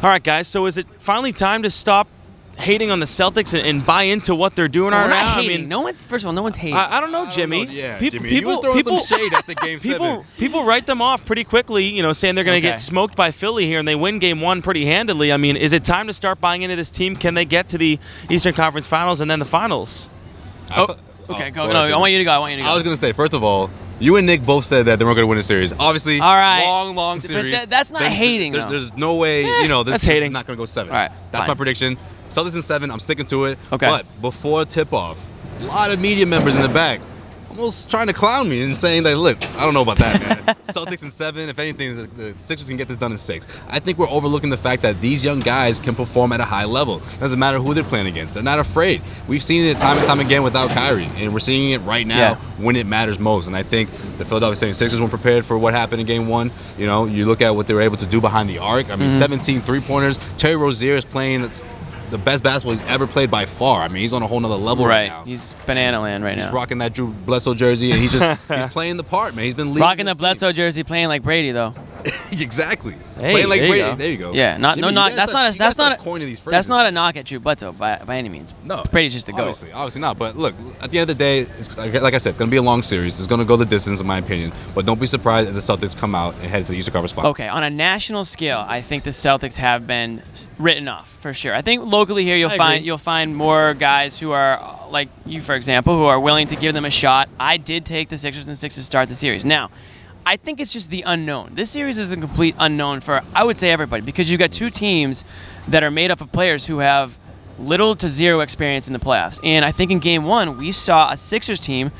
All right, guys. So is it finally time to stop hating on the Celtics and buy into what they're doing right now? Hating. I mean, no one's. First of all, no one's hating. I don't know, Jimmy. Jimmy, you was throwing some shade after Game 7. People write them off pretty quickly, you know, saying they're going to get smoked by Philly here, and they win Game 1 pretty handily. I mean, is it time to start buying into this team? Can they get to the Eastern Conference Finals and then the Finals? Okay, go. No, I want you to go. I was going to say, first of all, you and Nick both said that they weren't going to win the series. Obviously, all right. long series. But that's not hating, though. There's no way, this is not going to go 7. All right, that's my prediction. Celtics in 7. I'm sticking to it. Okay. But before tip-off, a lot of media members in the back almost trying to clown me and saying that, look, I don't know about that, man. Celtics in 7. If anything, the Sixers can get this done in 6. I think we're overlooking the fact that these young guys can perform at a high level. Doesn't matter who they're playing against. They're not afraid. We've seen it time and time again without Kyrie, and we're seeing it right now when it matters most. And I think the Philadelphia 76ers weren't prepared for what happened in Game 1. You know, you look at what they were able to do behind the arc. I mean, 17 three-pointers. Terry Rozier is playing the best basketball he's ever played by far. I mean, he's on a whole nother level right now. He's banana land right now. He's rocking that Drew Bledsoe jersey, and he's playing the part, man. He's been leading rocking the Bledsoe jersey, playing like Brady, though. Exactly. Hey, playing like Brady. Go. There you go. Yeah, that's not a knock at Drew Bledsoe by any means. No, Brady's just a goat. Obviously not. But look, at the end of the day, like I said, it's going to be a long series. It's going to go the distance, in my opinion. But don't be surprised if the Celtics come out and head to the Eastern Conference Finals. Okay, on a national scale, I think the Celtics have been written off for sure. I think locally here you'll find more guys who are like you, for example, who are willing to give them a shot. I did take the Sixers and 6 to start the series. Now, I think it's just the unknown. This series is a complete unknown for, I would say, everybody, because you've got two teams that are made up of players who have little to zero experience in the playoffs. And I think in Game 1, we saw a Sixers team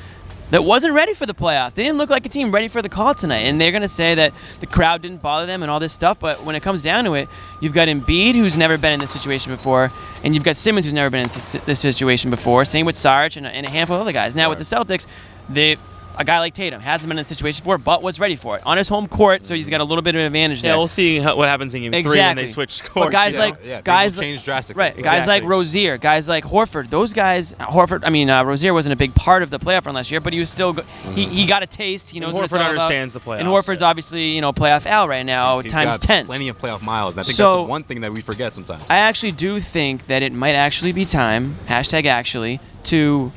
that wasn't ready for the playoffs. They didn't look like a team ready for the call tonight. And they're going to say that the crowd didn't bother them and all this stuff, but when it comes down to it, you've got Embiid, who's never been in this situation before, and you've got Simmons, who's never been in this situation before. Same with Sarge and a handful of other guys. Now with the Celtics, a guy like Tatum hasn't been in a situation before, but was ready for it on his home court, so he's got a little bit of an advantage there. Yeah, we'll see what happens in Game 3 when they switch courts. But guys guys change drastically. Right, guys like Rozier, guys like Horford. Those guys, Rozier wasn't a big part of the playoff run last year, but he was still he got a taste. He knows what it's all about. Horford understands the playoffs. And Horford's obviously playoff Al right now times 10. Plenty of playoff miles. And I think that's the one thing that we forget sometimes. I actually do think that it might actually be time #actually to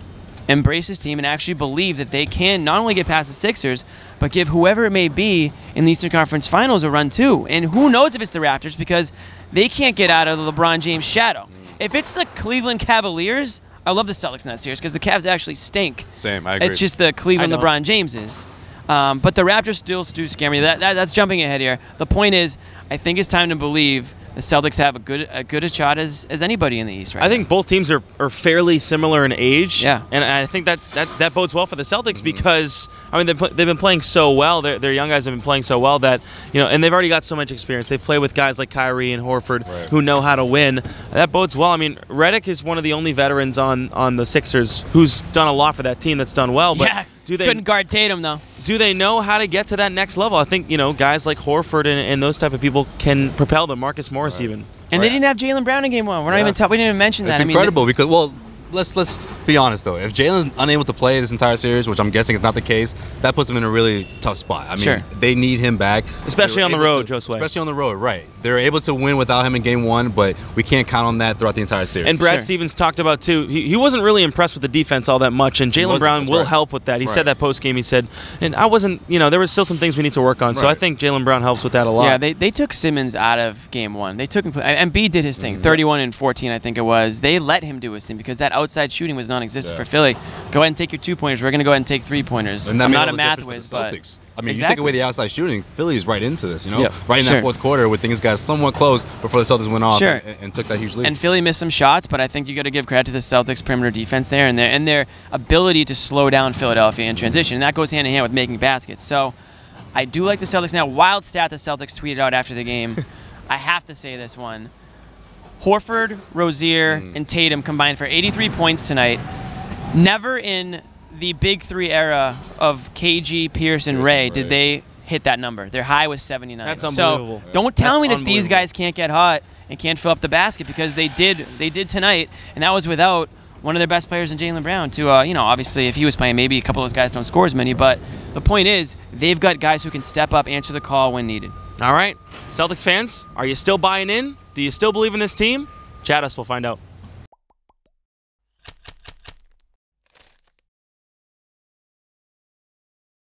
embrace his team and actually believe that they can not only get past the Sixers, but give whoever it may be in the Eastern Conference Finals a run too. And who knows if it's the Raptors, because they can't get out of the LeBron James shadow. If it's the Cleveland Cavaliers, I love the Celtics in that series because the Cavs actually stink. Same, I agree. It's just the Cleveland LeBron Jameses. But the Raptors still do scare me. That's jumping ahead here. The point is, I think it's time to believe the Celtics have a good a shot as anybody in the East right now. I think both teams are fairly similar in age. Yeah. And I think that bodes well for the Celtics because, I mean, they've been playing so well. Their young guys have been playing so well that, and they've already got so much experience. They play with guys like Kyrie and Horford who know how to win. That bodes well. I mean, Redick is one of the only veterans on the Sixers who's done a lot for that team that's done well. But couldn't guard Tatum, though. Do they know how to get to that next level? I think, guys like Horford and those type of people can propel them. Marcus Morris even. And they didn't have Jaylen Brown in Game 1. We didn't even mention that. It's incredible because, let's be honest though. If Jaylen's unable to play this entire series, which I'm guessing is not the case, that puts him in a really tough spot. I mean, they need him back, especially on the road, Josue. Especially on the road, right? They're able to win without him in Game 1, but we can't count on that throughout the entire series. And Brad Stevens talked about too. He wasn't really impressed with the defense all that much, and Jaylen Brown will help with that. He said that post game. He said, and I wasn't. There were still some things we need to work on. So I think Jaylen Brown helps with that a lot. Yeah, they took Simmons out of Game 1. They took him. Embiid did his thing. 31 and 14, I think it was. They let him do his thing because that outside shooting was non-existent for Philly. Go ahead and take your 2-pointers. We're going to go ahead and take 3-pointers. I'm not a math whiz, but I mean, you take away the outside shooting, Philly's right into this, right in that fourth quarter with things got somewhat close before the Celtics went off and took that huge lead. And Philly missed some shots, but I think you got to give credit to the Celtics perimeter defense there and their ability to slow down Philadelphia in transition. And that goes hand in hand with making baskets. So I do like the Celtics. Now, wild stat the Celtics tweeted out after the game. I have to say this one. Horford, Rozier, and Tatum combined for 83 points tonight. Never in the Big Three era of KG, Pierce, and Ray did they hit that number. Their high was 79. That's unbelievable. So don't tell me that these guys can't get hot and can't fill up the basket because they did tonight, and that was without one of their best players in Jaylen Brown. Obviously if he was playing, maybe a couple of those guys don't score as many, but the point is they've got guys who can step up, answer the call when needed. All right, Celtics fans, are you still buying in Do you still believe in this team? Chat us. We'll find out.